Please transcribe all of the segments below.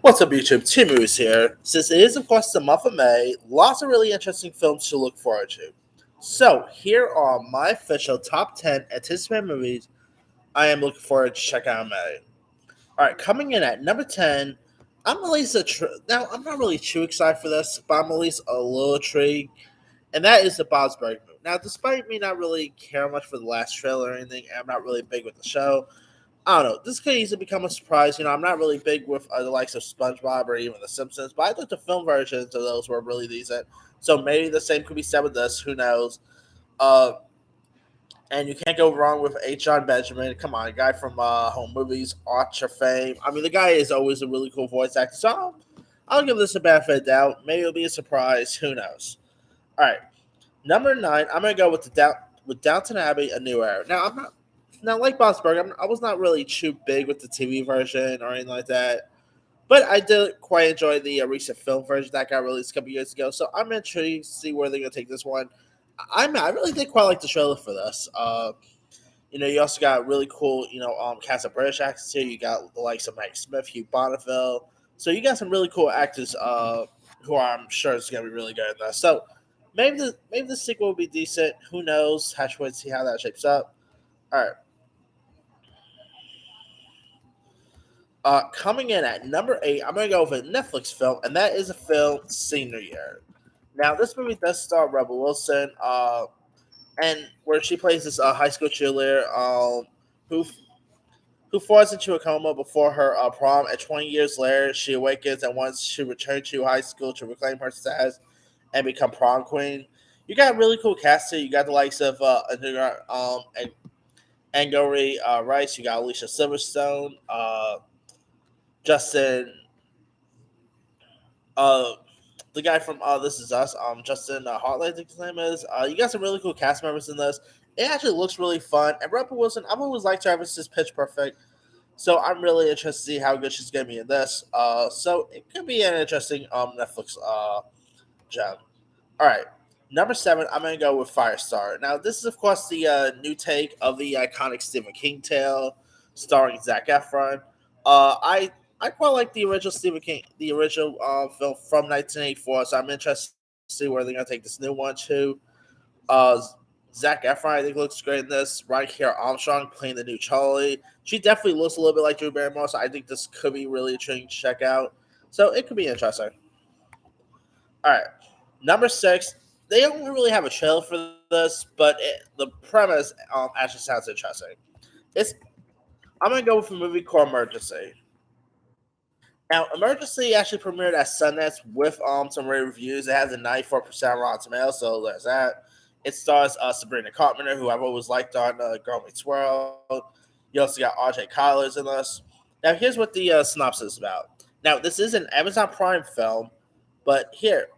What's up, YouTube? Two Movies here. Since it is, of course, the month of May, lots of really interesting films to look forward to. So, here are my official top 10 anticipated movies I am looking forward to check out in May. Alright, coming in at number 10, I'm at least now, I'm not really too excited for this, but I'm at least a little intrigued, and that is the Bob's Burger movie. Now, despite me not really caring much for the last trailer or anything, I'm not really big with the show. I don't know. This could easily become a surprise. I'm not really big with the likes of SpongeBob or even The Simpsons, but I thought the film versions of those were really decent. So maybe the same could be said with this. Who knows? Uh, and you can't go wrong with H. John Benjamin. Come on, a guy from home movies, Archer fame. I mean, the guy is always a really cool voice actor. So I'll give this a benefit of doubt. Maybe it'll be a surprise. Who knows? All right, number 9. I'm gonna go with with Downton Abbey: A New Era. Now I'm not. Now, like Bob's Burger, I was not really too big with the TV version or anything like that, but I did quite enjoy the recent film version that got released a couple years ago. So I'm intrigued to see where they're gonna take this one. I really did quite like the trailer for this. You also got really cool, cast of British actors here. You got the likes of Mike Smith, Hugh Bonneville. So you got some really cool actors who I'm sure is gonna be really good in this. So maybe the sequel will be decent. Who knows? Have to wait to see how that shapes up. All right. Coming in at number 8, I'm going to go with a Netflix film, and that is a film, Senior Year. Now, this movie does star Rebel Wilson, and where she plays this high school cheerleader who who falls into a coma before her prom, and 20 years later, she awakens and wants to return to high school to reclaim her status and become prom queen. You got really cool cast here. You got the likes of and Angourie Rice. You got Alicia Silverstone, Justin, uh, the guy from This Is Us, Justin Hartley, I think his name is. You got some really cool cast members in this. It actually looks really fun. And Rebel Wilson, I've always liked her ever since Pitch Perfect, so I'm really interested to see how good she's gonna be in this. So it could be an interesting Netflix gem. All right, number 7, I'm gonna go with Firestar. Now this is of course the new take of the iconic Stephen King tale, starring Zac Efron. I quite like the original Stephen King, the original film from 1984. So I'm interested to see where they're gonna take this new one to. Uh, Zac Efron, I think, looks great in this. Right here, Armstrong playing the new Charlie. She definitely looks a little bit like Drew Barrymore, so I think this could be really intriguing to check out. So it could be interesting. All right, number 6. They don't really have a trailer for this, but the premise actually sounds interesting. It's I'm gonna go with a movie called Emergency. Now, Emergency actually premiered at Sundance with some rave reviews. It has a 94% Rotten Tomatoes, so there's that. It stars Sabrina Carpenter, who I've always liked on Girl Meets World. You also got RJ Collins in this. Now, here's what the synopsis is about. Now, this is an Amazon Prime film, but here,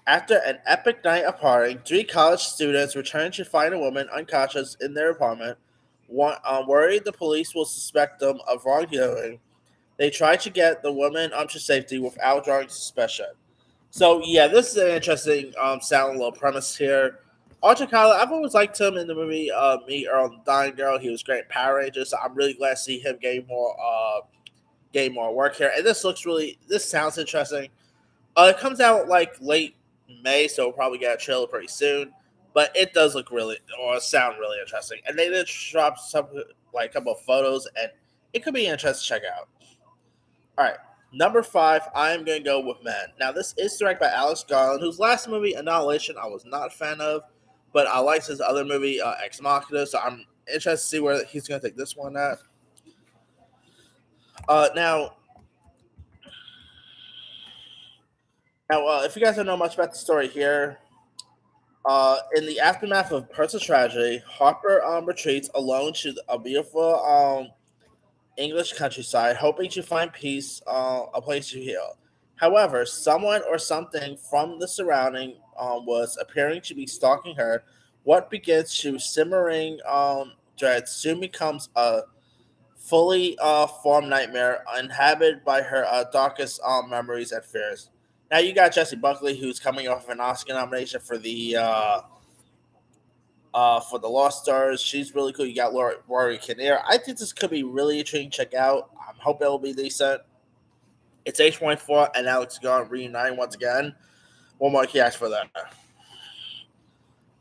after an epic night of partying, 3 college students return to find a woman unconscious in their apartment. Worried the police will suspect them of wrongdoing, they try to get the woman to safety without drawing suspicion. So yeah, this is an interesting sound little premise here. Archer Kyler, I've always liked him in the movie Me Earl and Dying Girl. He was great in Power Rangers, so I'm really glad to see him gain more work here. And this sounds interesting. It comes out like late May, so we'll probably get a trailer pretty soon. But it does look sound really interesting. And they did drop some like a couple of photos, and it could be interesting to check out. All right, number 5, I am going to go with Men. Now, this is directed by Alex Garland, whose last movie, Annihilation, I was not a fan of, but I liked his other movie, Ex Machina, so I'm interested to see where he's going to take this one at. Uh, now, if you guys don't know much about the story here, in the aftermath of personal tragedy, Harper retreats alone to a beautiful English countryside, hoping to find peace, a place to heal. However, someone or something from the surrounding was appearing to be stalking her. What begins to simmering dread soon becomes a fully formed nightmare inhabited by her darkest memories and fears. Now you got Jesse Buckley, who's coming off an Oscar nomination for the Lost Stars. She's really cool. You got Rory Kinnear. I think this could be really intriguing to check out. I'm hoping it'll be decent. It's H.4 and Alex Gunn reuniting once again. One more key ask for that.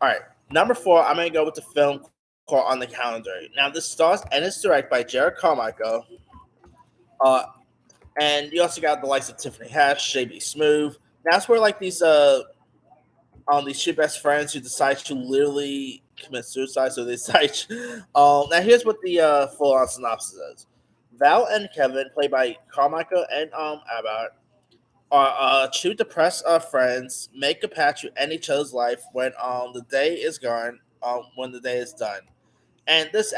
All right, number 4, I'm going to go with the film called On the Calendar. Now, this stars and it's directed by Jared Carmichael. And you also got the likes of Tiffany Haddish, JB Smoove. Now, it's where like these two best friends who decide to literally commit suicide. So they decide. Now, here's what the full-on synopsis is: Val and Kevin, played by Carmichael and Abbott, are two depressed friends, make a patch to end each other's life when the day is gone, when the day is done. And this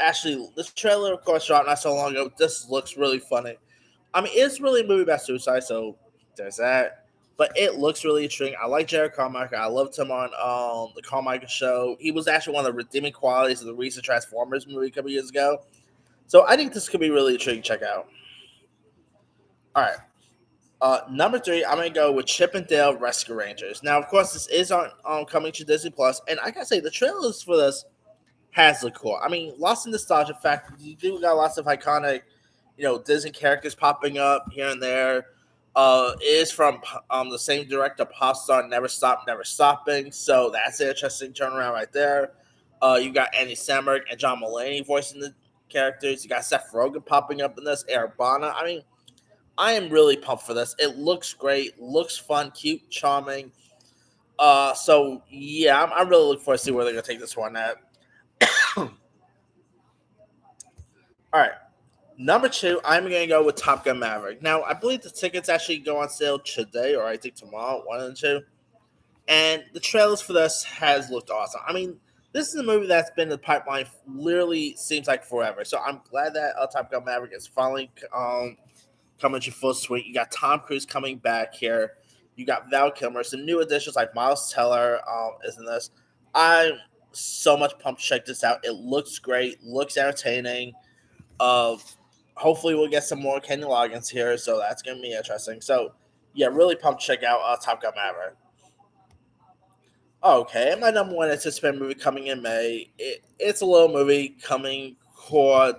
trailer, of course, shot not so long ago. This looks really funny. I mean, it's really a movie about suicide, so there's that. But it looks really intriguing. I like Jared Carmichael. I loved him on the Carmichael Show. He was actually one of the redeeming qualities of the recent Transformers movie a couple years ago. So I think this could be really intriguing to check out. All right. Number 3, I'm gonna go with Chip and Dale Rescue Rangers. Now, of course, this is on coming to Disney Plus, and I gotta say the trailers for this has looked cool. I mean, lots of nostalgia fact. You do got lots of iconic, Disney characters popping up here and there. It is from the same director, Pop Star, Never Stop, Never Stopping. So that's an interesting turnaround right there. You got Andy Samberg and John Mulaney voicing the characters. You got Seth Rogen popping up in this. Eric Bana. I mean, I am really pumped for this. It looks great, looks fun, cute, charming. So yeah, I'm really looking forward to see where they're gonna take this one at. All right, number 2, I'm gonna go with Top Gun Maverick. Now, I believe the tickets actually go on sale today, or I think tomorrow, one of the two. And the trailers for this has looked awesome. I mean, this is a movie that's been in the pipeline literally seems like forever. So I'm glad that Top Gun Maverick is finally coming to full swing. You got Tom Cruise coming back here. You got Val Kilmer. Some new additions like Miles Teller is in this. I'm so much pumped to check this out. It looks great. Looks entertaining. Uh, Hopefully we'll get some more Kenny Loggins here, so that's going to be interesting. So, yeah, really pumped to check out Top Gun Maverick. Okay, my number 1 anticipated movie coming in May. It's a little movie coming called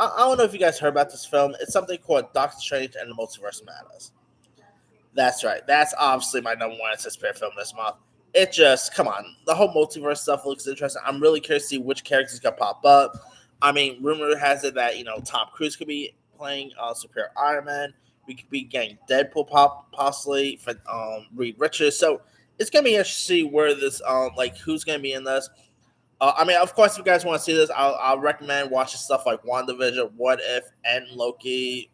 I don't know if you guys heard about this film. It's something called Doctor Strange and the Multiverse of Madness. That's right. That's obviously my number 1 anticipated film this month. It just, come on. The whole multiverse stuff looks interesting. I'm really curious to see which characters going to pop up. I mean, rumor has it that, Tom Cruise could be playing Superior Iron Man. We could be getting Deadpool possibly for Reed Richards. So it's going to be interesting to see where this, who's going to be in this. I mean, of course, if you guys want to see this, I'll recommend watching stuff like WandaVision, What If, and Loki,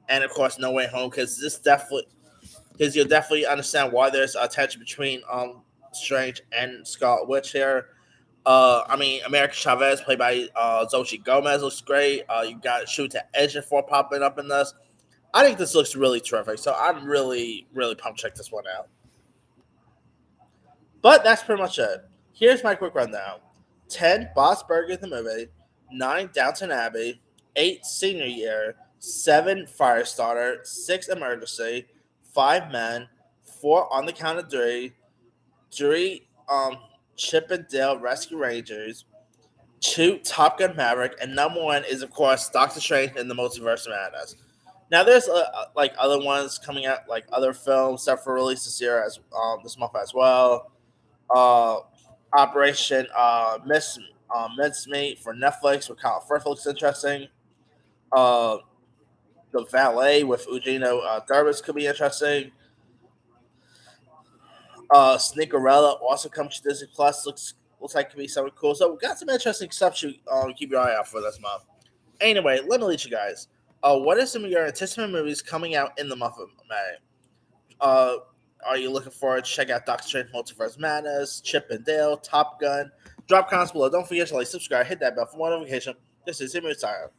and of course, No Way Home, because you'll definitely understand why there's a tension between Strange and Scarlet Witch here. I mean, America Chavez, played by Xochitl Gomez, looks great. You got Shoot to Agent 4 popping up in this. I think this looks really terrific, so I'm really, really pumped to check this one out. But that's pretty much it. Here's my quick rundown. 10, Bob's Burgers the movie. 9, Downton Abbey. 8, Senior Year. 7, Firestarter. 6, Emergency. 5, Men. 4, On the Count of 3. 3, Chip and Dale Rescue Rangers. 2, Top Gun Maverick. And number 1 is, of course, Doctor Strange and the Multiverse of Madness. Now, there's other ones coming out, like other films set for release this year, this month as well. Operation Mincemeat for Netflix with Colin Firth looks interesting. The Valet with Eugenio Derbez could be interesting. Sneakerella also comes to Disney Plus. Looks like it could be something cool. So we got some interesting stuff to keep your eye out for this month. Anyway, let me lead you guys. What are some of your anticipated movies coming out in the month of May? Are you looking forward to check out Doctor Strange Multiverse Madness, Chip and Dale, Top Gun? Drop comments below. Don't forget to like, subscribe, hit that bell for more notification. This is Him Retire.